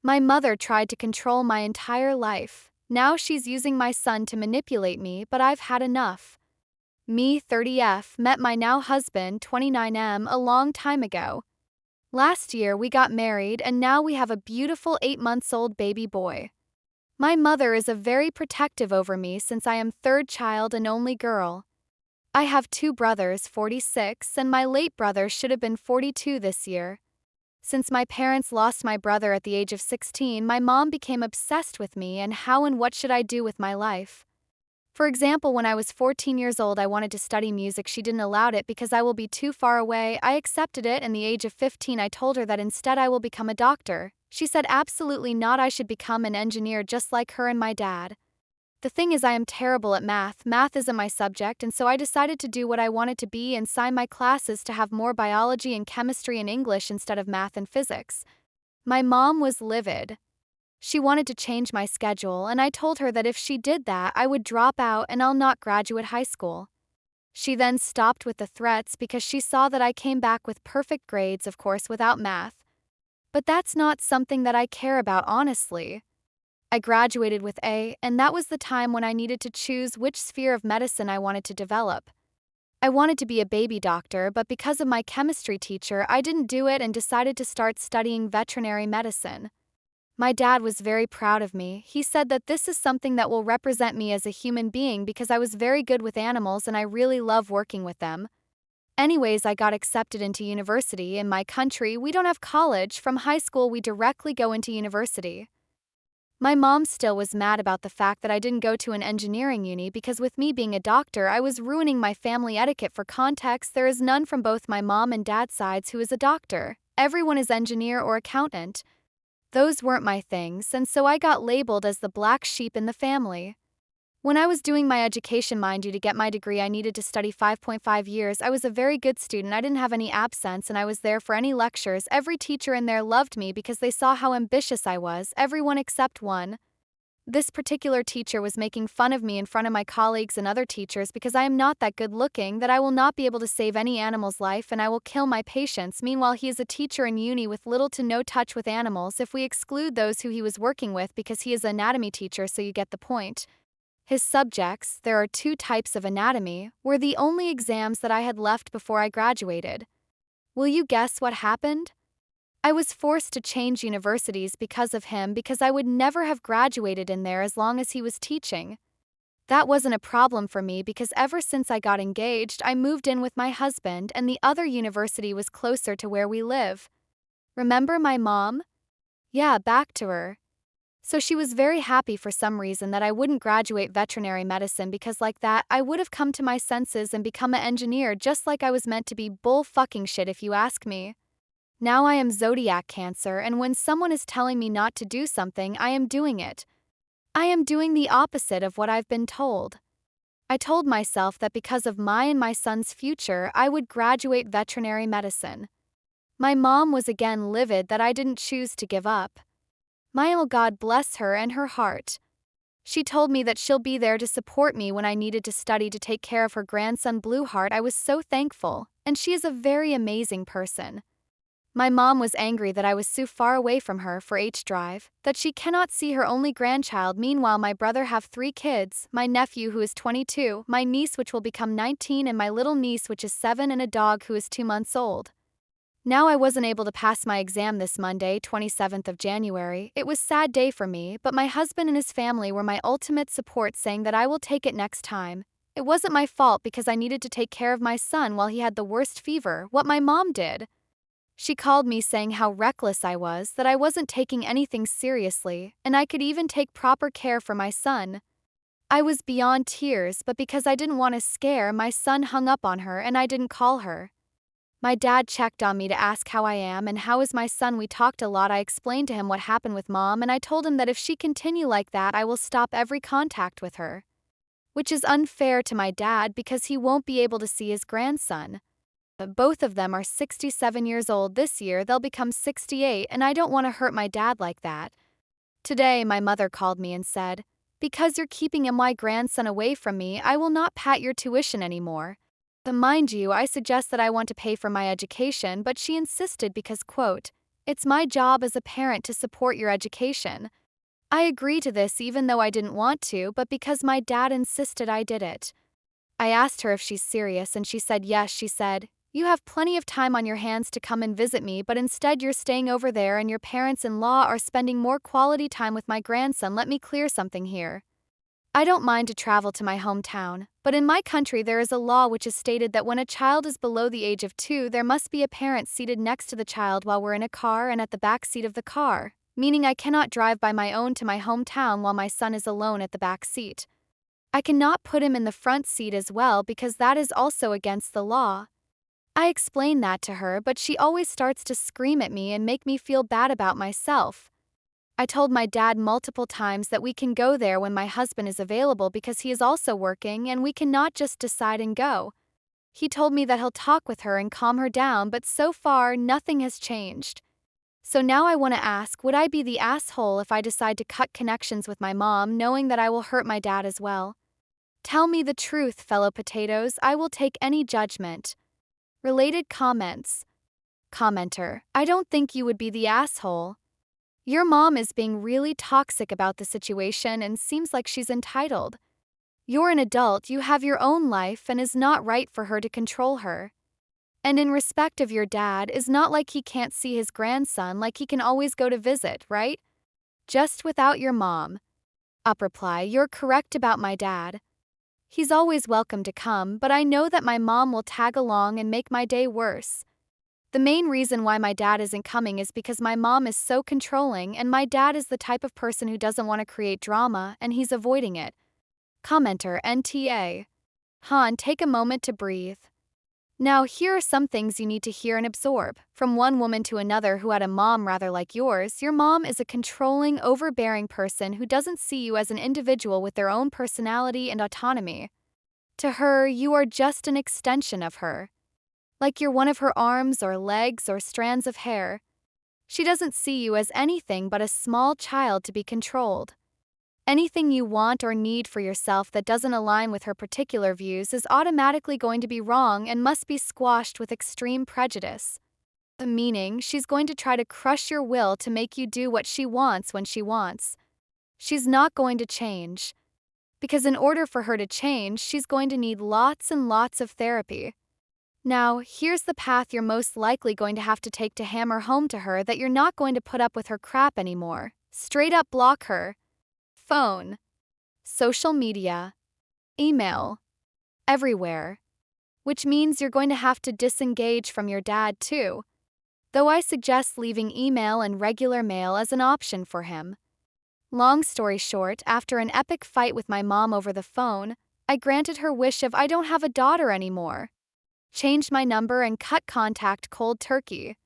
My mother tried to control my entire life. Now she's using my son to manipulate me, but I've had enough. Me, 30F, met my now husband, 29M, a long time ago. Last year we got married and now we have a beautiful 8 months old baby boy. My mother is a very protective over me since I am third child and only girl. I have two brothers, 46, and my late brother should have been 42 this year. Since my parents lost my brother at the age of 16, my mom became obsessed with me and how and what should I do with my life. For example, when I was 14 years old, I wanted to study music. She didn't allow it because I will be too far away. I accepted it, and at the age of 15, I told her that instead I will become a doctor. She said absolutely not, I should become an engineer just like her and my dad. The thing is, I am terrible at math. Math isn't my subject, and so I decided to do what I wanted to be and sign my classes to have more biology and chemistry and English instead of math and physics. My mom was livid. She wanted to change my schedule, and I told her that if she did that, I would drop out and I'll not graduate high school. She then stopped with the threats because she saw that I came back with perfect grades, of course, without math. But that's not something that I care about, honestly. I graduated with A, and that was the time when I needed to choose which sphere of medicine I wanted to develop. I wanted to be a baby doctor, but because of my chemistry teacher, I didn't do it and decided to start studying veterinary medicine. My dad was very proud of me. He said that this is something that will represent me as a human being because I was very good with animals and I really love working with them. Anyways, I got accepted into university. In my country, we don't have college. From high school, we directly go into university. My mom still was mad about the fact that I didn't go to an engineering uni because with me being a doctor, I was ruining my family etiquette. For context, there is none from both my mom and dad's sides who is a doctor. Everyone is engineer or accountant. Those weren't my things, and so I got labeled as the black sheep in the family. When I was doing my education, mind you, to get my degree, I needed to study 5.5 years. I was a very good student. I didn't have any absence, and I was there for any lectures. Every teacher in there loved me because they saw how ambitious I was, everyone except one. This particular teacher was making fun of me in front of my colleagues and other teachers because I am not that good looking, that I will not be able to save any animal's life and I will kill my patients. Meanwhile, he is a teacher in uni with little to no touch with animals if we exclude those who he was working with because he is an anatomy teacher, so you get the point. His subjects, there are two types of anatomy, were the only exams that I had left before I graduated. Will you guess what happened? I was forced to change universities because of him because I would never have graduated in there as long as he was teaching. That wasn't a problem for me because ever since I got engaged, I moved in with my husband and the other university was closer to where we live. Remember my mom? Yeah, back to her. So she was very happy for some reason that I wouldn't graduate veterinary medicine because like that, I would have come to my senses and become an engineer just like I was meant to be. Bull fucking shit if you ask me. Now I am zodiac Cancer, and when someone is telling me not to do something, I am doing it. I am doing the opposite of what I've been told. I told myself that because of my and my son's future, I would graduate veterinary medicine. My mom was again livid that I didn't choose to give up. God bless her and her heart. She told me that she'll be there to support me when I needed to study to take care of her grandson Blueheart. I was so thankful, and she is a very amazing person. My mom was angry that I was so far away from her for H-Drive, that she cannot see her only grandchild. Meanwhile, my brother have 3 kids, my nephew who is 22, my niece which will become 19 and my little niece which is 7 and a dog who is 2 months old. Now I wasn't able to pass my exam this Monday, 27th of January. It was a sad day for me, but my husband and his family were my ultimate support, saying that I will take it next time. It wasn't my fault because I needed to take care of my son while he had the worst fever, what my mom did. She called me saying how reckless I was, that I wasn't taking anything seriously, and I could even take proper care for my son. I was beyond tears, but because I didn't want to scare, my son hung up on her and I didn't call her. My dad checked on me to ask how I am and how is my son. We talked a lot. I explained to him what happened with mom and I told him that if she continue like that, I will stop every contact with her. Which is unfair to my dad because he won't be able to see his grandson. But both of them are 67 years old this year, they'll become 68, and I don't want to hurt my dad like that. Today, my mother called me and said, "Because you're keeping my grandson away from me, I will not pat your tuition anymore." But mind you, I suggest that I want to pay for my education, but she insisted because, quote, It's my job as a parent to support your education. I agree to this even though I didn't want to, but because my dad insisted I did it. I asked her if she's serious and she said yes. She said, "You have plenty of time on your hands to come and visit me, but instead you're staying over there and your parents-in-law are spending more quality time with my grandson. Let me clear something here. I don't mind to travel to my hometown, but in my country there is a law which is stated that when a child is below the age of 2, there must be a parent seated next to the child while we're in a car and at the back seat of the car, meaning I cannot drive by my own to my hometown while my son is alone at the back seat. I cannot put him in the front seat as well because that is also against the law." I explain that to her, but she always starts to scream at me and make me feel bad about myself. I told my dad multiple times that we can go there when my husband is available because he is also working and we cannot just decide and go. He told me that he'll talk with her and calm her down, but so far nothing has changed. So now I want to ask, would I be the asshole if I decide to cut connections with my mom knowing that I will hurt my dad as well? Tell me the truth, fellow potatoes. I will take any judgment. Related comments. Commenter: I don't think you would be the asshole. Your mom is being really toxic about the situation and seems like she's entitled. You're an adult, you have your own life, and is not right for her to control her. And in respect of your dad, is not like he can't see his grandson, like he can always go to visit, right? Just without your mom. Up reply: you're correct about my dad. He's always welcome to come, but I know that my mom will tag along and make my day worse. The main reason why my dad isn't coming is because my mom is so controlling and my dad is the type of person who doesn't want to create drama and he's avoiding it. Commenter: NTA. Han, take a moment to breathe. Now here are some things you need to hear and absorb. From one woman to another who had a mom rather like yours, your mom is a controlling, overbearing person who doesn't see you as an individual with their own personality and autonomy. To her, you are just an extension of her. Like you're one of her arms or legs or strands of hair. She doesn't see you as anything but a small child to be controlled. Anything you want or need for yourself that doesn't align with her particular views is automatically going to be wrong and must be squashed with extreme prejudice. Meaning, she's going to try to crush your will to make you do what she wants when she wants. She's not going to change. Because in order for her to change, she's going to need lots and lots of therapy. Now, here's the path you're most likely going to have to take to hammer home to her that you're not going to put up with her crap anymore. Straight up block her. Phone, social media, email, everywhere. Which means you're going to have to disengage from your dad too. Though I suggest leaving email and regular mail as an option for him. Long story short, after an epic fight with my mom over the phone, I granted her wish of I don't have a daughter anymore. Changed my number and cut contact cold turkey.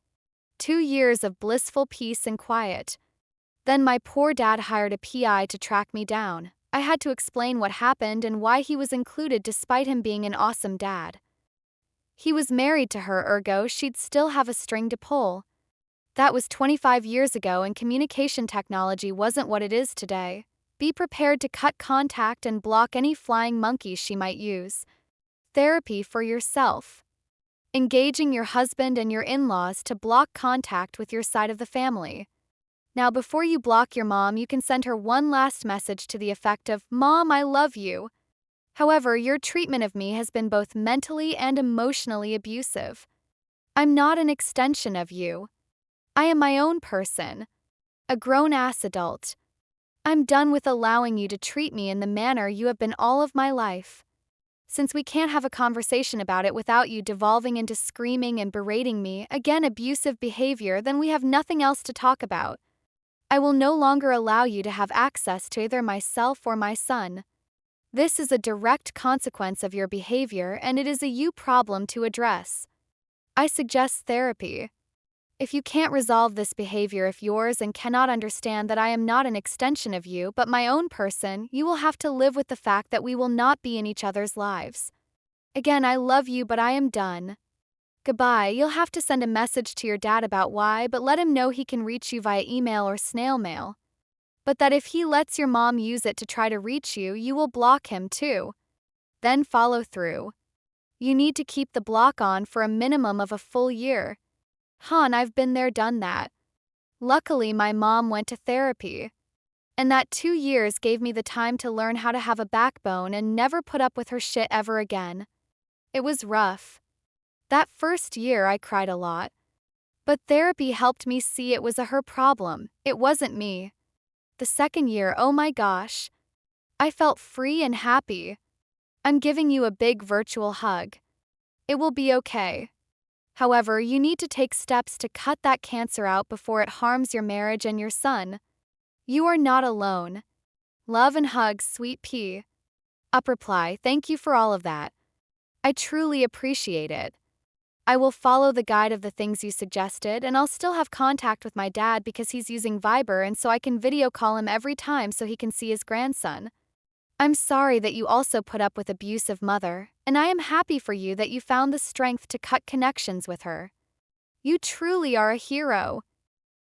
2 years of blissful peace and quiet. Then my poor dad hired a PI to track me down. I had to explain what happened and why he was included despite him being an awesome dad. He was married to her, ergo she'd still have a string to pull. That was 25 years ago and communication technology wasn't what it is today. Be prepared to cut contact and block any flying monkeys she might use. Therapy for yourself. Engaging your husband and your in-laws to block contact with your side of the family. Now, before you block your mom, you can send her one last message to the effect of, "Mom, I love you. However, your treatment of me has been both mentally and emotionally abusive. I'm not an extension of you. I am my own person. A grown-ass adult. I'm done with allowing you to treat me in the manner you have been all of my life. Since we can't have a conversation about it without you devolving into screaming and berating me, again abusive behavior, then we have nothing else to talk about. I will no longer allow you to have access to either myself or my son. This is a direct consequence of your behavior and it is a you problem to address. I suggest therapy. If you can't resolve this behavior of yours and cannot understand that I am not an extension of you but my own person, you will have to live with the fact that we will not be in each other's lives. Again, I love you but I am done. Goodbye. You'll have to send a message to your dad about why, but let him know he can reach you via email or snail mail. But that if he lets your mom use it to try to reach you, you will block him too. Then follow through. You need to keep the block on for a minimum of a full year. Han, I've been there, done that. Luckily, my mom went to therapy, and that 2 years gave me the time to learn how to have a backbone and never put up with her shit ever again. It was rough. That first year, I cried a lot. But therapy helped me see it was her problem, it wasn't me. The second year, oh my gosh. I felt free and happy. I'm giving you a big virtual hug. It will be okay. However, you need to take steps to cut that cancer out before it harms your marriage and your son. You are not alone. Love and hugs, sweet pea. Up reply, thank you for all of that. I truly appreciate it. I will follow the guide of the things you suggested, and I'll still have contact with my dad because he's using Viber, and so I can video call him every time so he can see his grandson. I'm sorry that you also put up with abusive mother, and I am happy for you that you found the strength to cut connections with her. You truly are a hero.